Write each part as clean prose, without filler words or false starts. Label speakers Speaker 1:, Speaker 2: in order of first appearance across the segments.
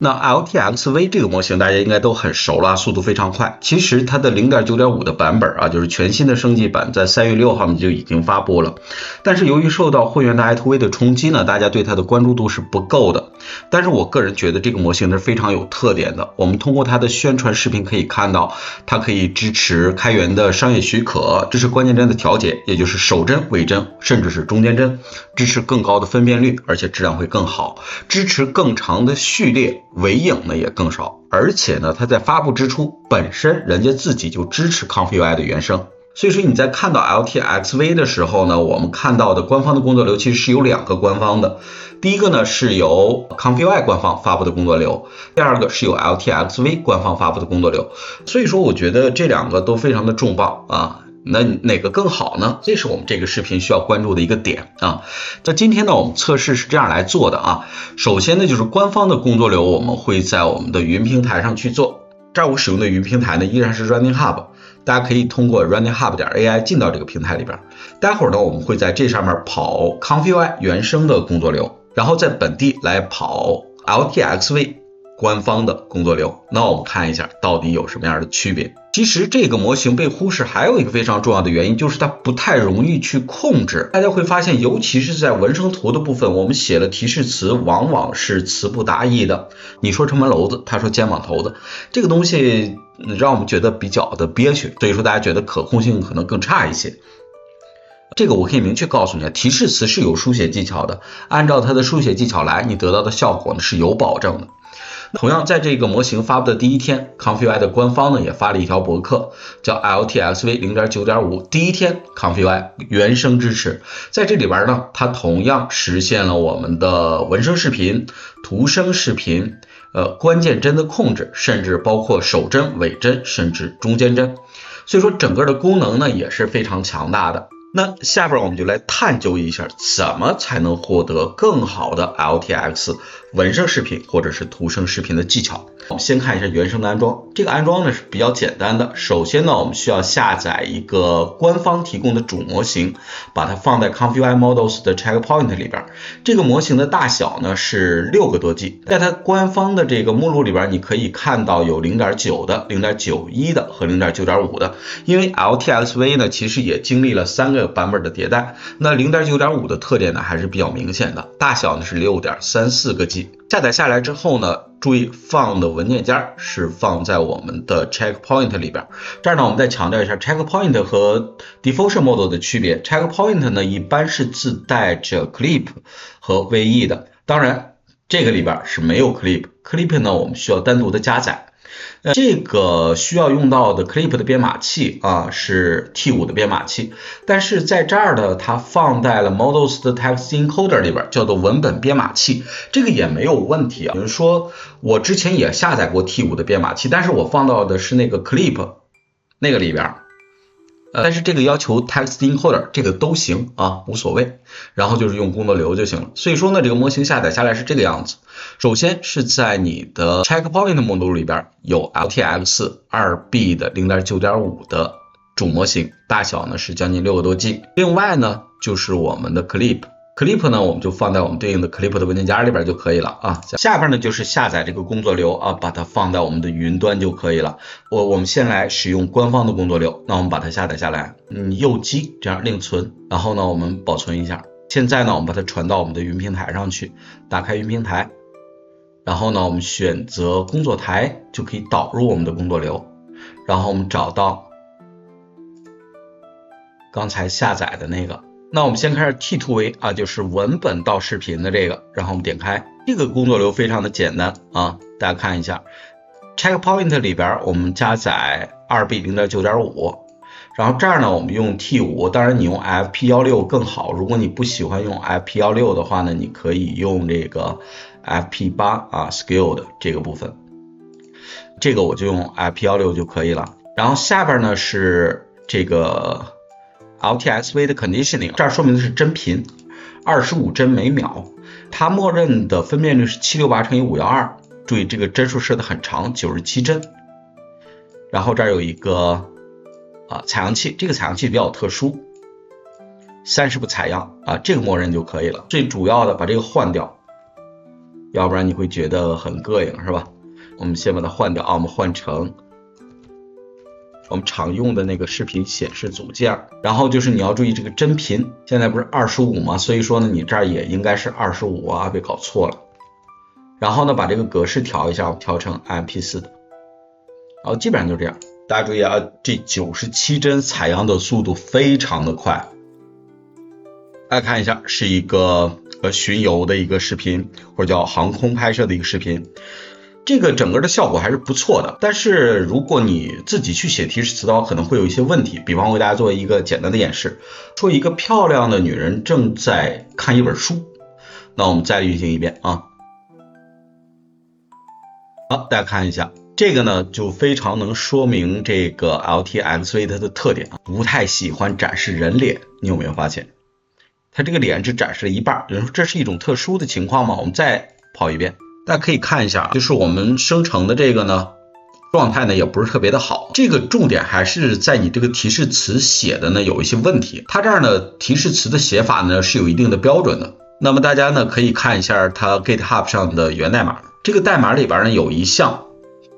Speaker 1: 那 LTXV 这个模型大家应该都很熟了，速度非常快。其实它的 0.9.5 的版本啊，就是全新的升级版，在3月6号呢就已经发布了。但是由于受到会员的 i2V 的冲击呢，大家对它的关注度是不够的。但是我个人觉得这个模型是非常有特点的。我们通过它的宣传视频可以看到，它可以支持开源的商业许可，支持关键帧的调节，也就是首帧、尾帧，甚至是中间帧，支持更高的分辨率，而且质量会更好，支持更长的序列。尾影呢也更少，而且呢，它在发布之初本身人家自己就支持 ComfyUI 的原生，所以说你在看到 LTXV 的时候呢，我们看到的官方的工作流其实是有两个官方的，第一个呢是由 ComfyUI 官方发布的工作流，第二个是由 LTXV 官方发布的工作流，所以说我觉得这两个都非常的重磅啊。那哪个更好呢？这是我们这个视频需要关注的一个点啊。那今天呢，我们测试是这样来做的啊。首先呢，就是官方的工作流，我们会在我们的云平台上去做。这儿我使用的云平台呢，依然是 Running Hub， 大家可以通过 runninghub.ai 进到这个平台里边。待会儿呢，我们会在这上面跑 ComfyUI 原生的工作流，然后在本地来跑 LTXV 官方的工作流。那我们看一下到底有什么样的区别。其实这个模型被忽视还有一个非常重要的原因，就是它不太容易去控制。大家会发现，尤其是在文生图的部分，我们写了提示词往往是词不达意的。你说城门楼子，他说肩膀头子，这个东西让我们觉得比较的憋屈，所以说大家觉得可控性可能更差一些。这个我可以明确告诉你，提示词是有书写技巧的，按照它的书写技巧来，你得到的效果呢是有保证的。同样，在这个模型发布的第一天 ，ComfyUI 的官方呢也发了一条博客，叫 LTXV 0.9.5， 第一天 ComfyUI 原生支持。在这里边呢，它同样实现了我们的文生视频、图生视频、关键帧的控制，甚至包括首帧、尾帧，甚至中间帧。所以说，整个的功能呢也是非常强大的。那下边我们就来探究一下，怎么才能获得更好的 LTX 文生视频或者是图生视频的技巧。我们先看一下原生的安装，这个安装呢是比较简单的。首先呢，我们需要下载一个官方提供的主模型，把它放在 ComfyUI Models 的 Checkpoint 里边。这个模型的大小呢是6个多 G， 在它官方的这个目录里边，你可以看到有 0.9 的、0.91 的和 0.9.5 的。因为 LTXV 呢其实也经历了3个版本的迭代，那 0.9.5 的特点呢还是比较明显的，大小呢是 6.34 个 G。下载下来之后呢，注意放的文件夹是放在我们的 Checkpoint 里边。这儿呢我们再强调一下 Checkpoint 和 Diffusion Model 的区别。Checkpoint 呢一般是自带着 Clip 和 VE 的，当然这个里边是没有 Clip 呢我们需要单独的加载。这个需要用到的 Clip 的编码器啊是 T5 的编码器，但是在这儿呢它放在了 Models 的 Text Encoder 里边，叫做文本编码器，这个也没有问题啊。比如说我之前也下载过 T5 的编码器，但是我放到的是那个 Clip 那个里边。但是这个要求 Text Encoder 这个都行啊，无所谓，然后就是用工作流就行了。所以说呢，这个模型下载下来是这个样子。首先是在你的 Checkpoint 目录里边有 LTX 2B 的 0.9.5 的主模型，大小呢是将近6个多 G。另外呢就是我们的 Clip 呢我们就放在我们对应的 Clip 的文件夹里边就可以了啊。下边呢就是下载这个工作流啊，把它放在我们的云端就可以了。我们先来使用官方的工作流，那我们把它下载下来，右击这样另存，然后呢我们保存一下。现在呢我们把它传到我们的云平台上去，打开云平台，然后呢我们选择工作台，就可以导入我们的工作流，然后我们找到刚才下载的那个。那我们先开始 T2V 啊，就是文本到视频的这个，然后我们点开这个工作流非常的简单啊，大家看一下 Checkpoint 里边我们加载 2B 0.9.5， 然后这儿呢我们用 T5， 当然你用 FP16 更好，如果你不喜欢用 FP16 的话呢，你可以用这个 FP8 啊 Skill 的这个部分，这个我就用 FP16 就可以了。然后下边呢是这个LTXV 的 conditioning， 这儿说明的是帧频25帧每秒，它默认的分辨率是768×512，注意这个帧数设的很长，97帧。然后这儿有一个采样器，这个采样器比较特殊，30步采样啊，这个默认就可以了。最主要的把这个换掉，要不然你会觉得很膈应，是吧？我们先把它换掉啊，我们换成我们常用的那个视频显示组件，然后就是你要注意这个帧频，现在不是25吗？所以说呢，你这儿也应该是25啊，别搞错了。然后呢，把这个格式调一下，我调成 MP4 的，然后基本上就这样。大家注意啊，这97帧采样的速度非常的快。大家看一下，是一个巡游的一个视频，或者叫航空拍摄的一个视频。这个整个的效果还是不错的，但是如果你自己去写提示词的话，可能会有一些问题。比方我给大家做一个简单的演示，说一个漂亮的女人正在看一本书，那我们再运行一遍啊。好，大家看一下，这个呢就非常能说明这个 LTXV 它的特点啊，不太喜欢展示人脸。你有没有发现，它这个脸只展示了一半？有人说这是一种特殊的情况吗？我们再跑一遍。大家可以看一下，就是我们生成的这个呢，状态呢也不是特别的好。这个重点还是在你这个提示词写的呢有一些问题。它这儿呢提示词的写法呢是有一定的标准的。那么大家呢可以看一下它 GitHub 上的源代码。这个代码里边呢有一项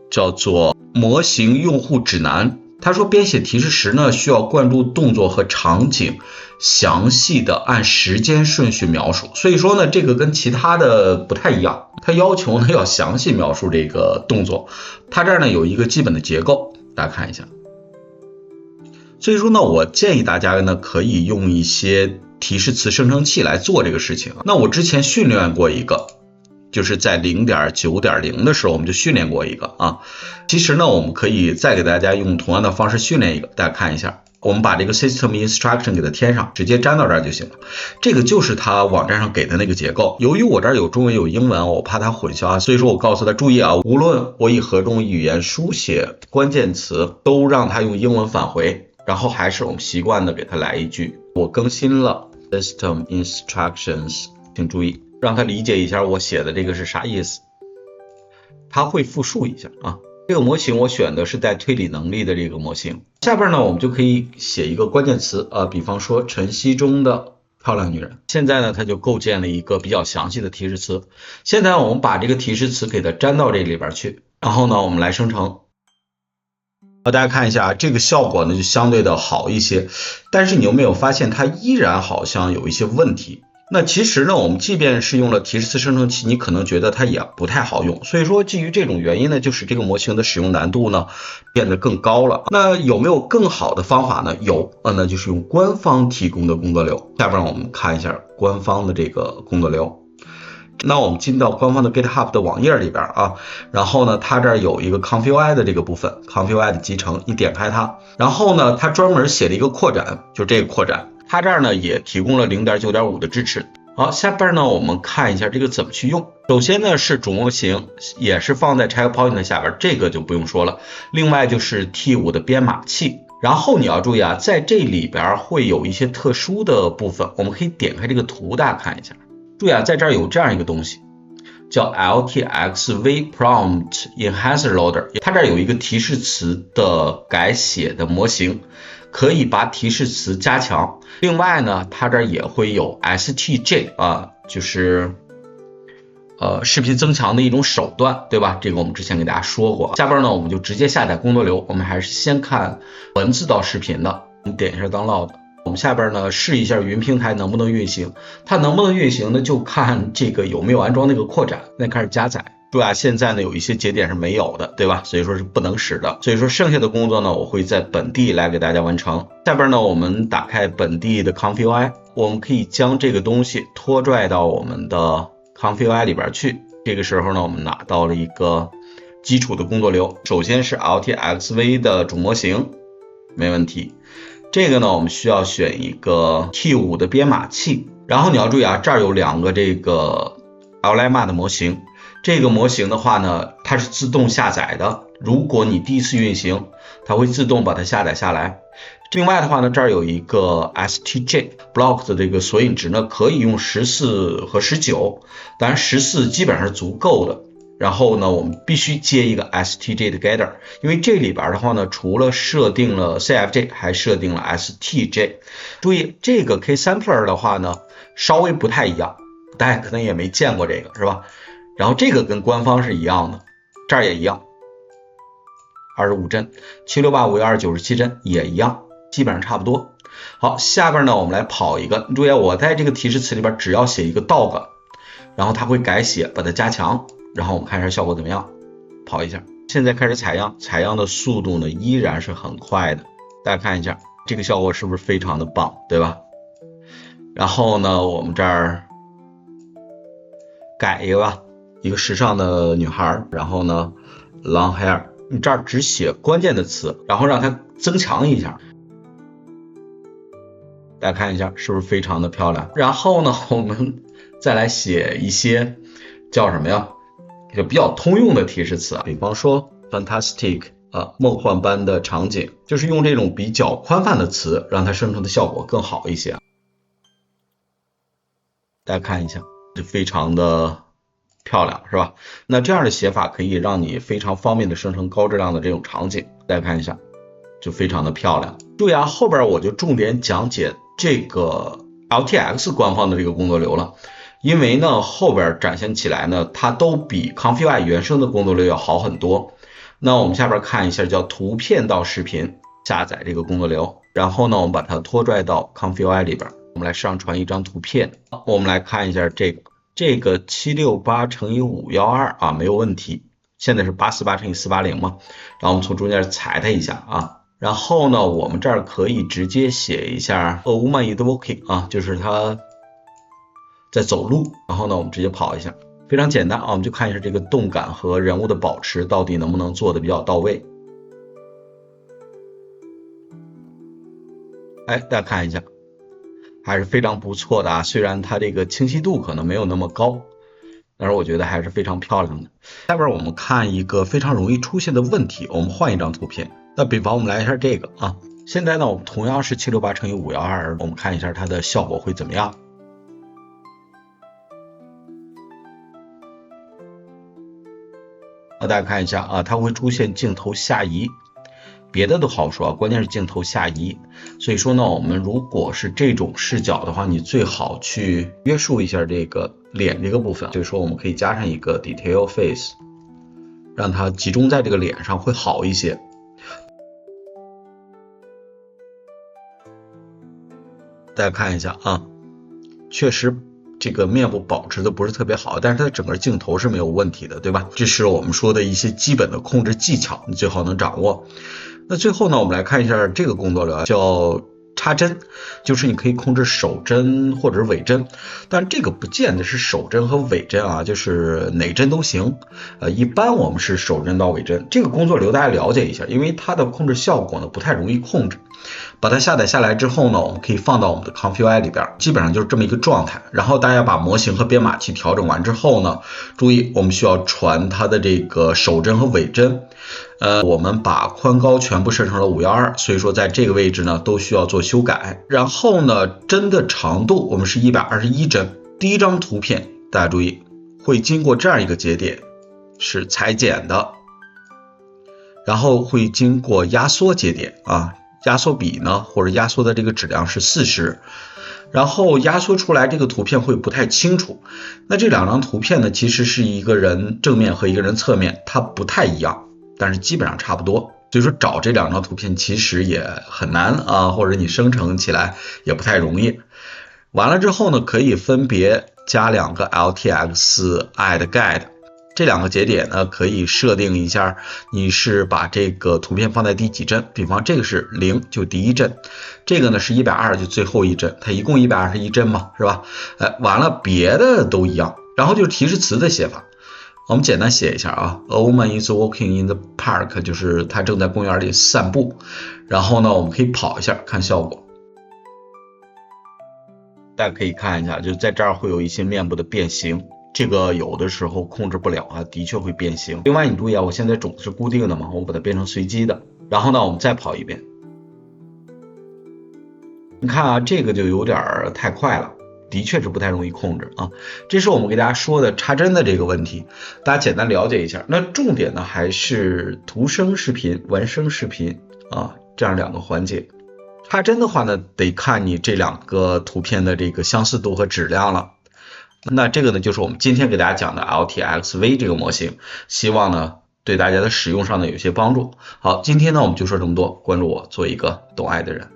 Speaker 1: 叫做模型用户指南。他说编写提示时呢需要关注动作和场景，详细的按时间顺序描述。所以说呢这个跟其他的不太一样，他要求呢要详细描述这个动作。他这儿呢有一个基本的结构，大家看一下。所以说呢我建议大家呢可以用一些提示词生成器来做这个事情。那我之前训练过一个，就是在 0.9.0 的时候我们就训练过一个啊。其实呢我们可以再给大家用同样的方式训练一个，大家看一下。我们把这个 system instruction 给它填上，直接粘到这儿就行了。这个就是它网站上给的那个结构。由于我这儿有中文有英文，我怕它混淆啊，所以说我告诉他注意啊，无论我以何种语言书写关键词，都让它用英文返回。然后还是我们习惯的给它来一句，我更新了 system instructions， 请注意让他理解一下我写的这个是啥意思。他会复述一下啊。这个模型我选的是带推理能力的这个模型。下边呢我们就可以写一个关键词比方说晨曦中的漂亮女人。现在呢它就构建了一个比较详细的提示词。现在我们把这个提示词给它粘到这里边去，然后呢我们来生成。大家看一下这个效果呢就相对的好一些，但是你有没有发现它依然好像有一些问题？那其实呢我们即便是用了提示词生成器，你可能觉得它也不太好用。所以说基于这种原因呢，就使这个模型的使用难度呢变得更高了。那有没有更好的方法呢？有，那就是用官方提供的工作流。下边我们看一下官方的这个工作流。那我们进到官方的 GitHub 的网页里边啊，然后呢它这儿有一个 ConfigUI 的这个部分， ConfigUI 的集成，你点开它，然后呢它专门写了一个扩展，就这个扩展。它这儿呢也提供了 0.9.5 的支持。好，下边呢我们看一下这个怎么去用。首先呢是主模型，也是放在 checkpoint 下边，这个就不用说了。另外就是 T5 的编码器。然后你要注意啊，在这里边会有一些特殊的部分，我们可以点开这个图，大家看一下。注意啊，在这儿有这样一个东西叫 LTXV Prompt Enhancer Loader， 它这儿有一个提示词的改写的模型，可以把提示词加强。另外呢它这儿也会有 STJ 就是视频增强的一种手段，对吧？这个我们之前给大家说过。下边呢我们就直接下载工作流，我们还是先看文字到视频的。我们点一下 Download， 我们下边呢试一下云平台能不能运行。它能不能运行呢，就看这个有没有安装那个扩展。那开始加载。注意啊，现在呢有一些节点是没有的，对吧？所以说是不能使的。所以说剩下的工作呢我会在本地来给大家完成。下边呢我们打开本地的 ConfigUI， 我们可以将这个东西拖拽到我们的 ConfigUI 里边去。这个时候呢我们拿到了一个基础的工作流。首先是 LTXV 的主模型，没问题。这个呢我们需要选一个 T5 的编码器。然后你要注意啊，这儿有两个这个 Llama 的模型。这个模型的话呢它是自动下载的，如果你第一次运行它会自动把它下载下来。另外的话呢这儿有一个 STJ block 的这个索引值呢可以用14和19，当然14基本上是足够的。然后呢我们必须接一个 STJ 的 getter， 因为这里边的话呢除了设定了 CFJ 还设定了 STJ。 注意这个 KSampler 的话呢稍微不太一样，大家可能也没见过这个是吧？然后这个跟官方是一样的，这儿也一样，25帧，7685127帧也一样，基本上差不多。好，下边呢我们来跑一个，注意我在这个提示词里边只要写一个 dog， 然后它会改写，把它加强，然后我们看一下效果怎么样，跑一下。现在开始采样，采样的速度呢依然是很快的，大家看一下这个效果是不是非常的棒，对吧？然后呢我们这儿改一个吧，一个时尚的女孩，然后呢 long hair， 你这儿只写关键的词，然后让它增强一下，大家看一下是不是非常的漂亮。然后呢我们再来写一些叫什么呀，就比较通用的提示词，比方说 fantastic 梦幻般的场景，就是用这种比较宽泛的词让它生成的效果更好一些。大家看一下，就非常的漂亮，是吧？那这样的写法可以让你非常方便的生成高质量的这种场景，大家看一下，就非常的漂亮。注意啊，后边我就重点讲解这个 LTX 官方的这个工作流了，因为呢后边展现起来呢，它都比 Comfy原生的工作流要好很多。那我们下边看一下叫图片到视频，下载这个工作流，然后呢我们把它拖拽到 Comfy 里边，我们来上传一张图片。我们来看一下这个768×512啊，没有问题。现在是848×480嘛，然后我们从中间裁它一下啊。然后呢我们这儿可以直接写一下 A woman is walking 啊，就是她在走路。然后呢我们直接跑一下，非常简单啊，我们就看一下这个动感和人物的保持到底能不能做的比较到位。大家看一下还是非常不错的啊，虽然它这个清晰度可能没有那么高，但是我觉得还是非常漂亮的。下边我们看一个非常容易出现的问题，我们换一张图片。那比方我们来一下这个啊，现在呢我们同样是768×512，我们看一下它的效果会怎么样。大家看一下啊，它会出现镜头下移，别的都好说，关键是镜头下移。所以说呢，我们如果是这种视角的话，你最好去约束一下这个脸这个部分。所以说我们可以加上一个 detail face， 让它集中在这个脸上会好一些。大家看一下啊，确实这个面部保持的不是特别好，但是它整个镜头是没有问题的，对吧？这是我们说的一些基本的控制技巧，你最好能掌握。那最后呢，我们来看一下这个工作流，叫插针，就是你可以控制手针或者尾针，但这个不见得是手针和尾针啊，就是哪针都行。一般我们是手针到尾针。这个工作流大家了解一下，因为它的控制效果呢不太容易控制。把它下载下来之后呢，我们可以放到我们的 Comfy 里边，基本上就是这么一个状态。然后大家把模型和编码器调整完之后呢，注意我们需要传它的这个手针和尾针。我们把宽高全部设成了512，所以说在这个位置呢都需要做修改。然后呢，针的长度我们是121针。第一张图片大家注意会经过这样一个节点，是裁剪的，然后会经过压缩节点啊。压缩比呢，或者压缩的这个质量是40，然后压缩出来这个图片会不太清楚。那这两张图片呢，其实是一个人正面和一个人侧面，它不太一样，但是基本上差不多。所以说找这两张图片其实也很难啊，或者你生成起来也不太容易。完了之后呢，可以分别加两个 LTX add guide。这两个节点呢，可以设定一下，你是把这个图片放在第几帧，比方这个是0，就第一帧，这个呢是120，就最后一帧，它一共121帧嘛，是吧？完了别的都一样，然后就是提示词的写法，我们简单写一下啊 ，A woman is walking in the park， 就是她正在公园里散步，然后呢我们可以跑一下看效果。大家可以看一下，就在这儿会有一些面部的变形。这个有的时候控制不了啊，的确会变形。另外你注意啊，我现在种子是固定的嘛，我把它变成随机的。然后呢，我们再跑一遍。你看啊，这个就有点太快了，的确是不太容易控制啊。这是我们给大家说的插针的这个问题，大家简单了解一下。那重点呢还是图生视频、文生视频啊，这样两个环节。插针的话呢，得看你这两个图片的这个相似度和质量了。那这个呢就是我们今天给大家讲的 LTXV 这个模型，希望呢对大家的使用上呢有些帮助。好，今天呢我们就说这么多，关注我，做一个懂爱的人。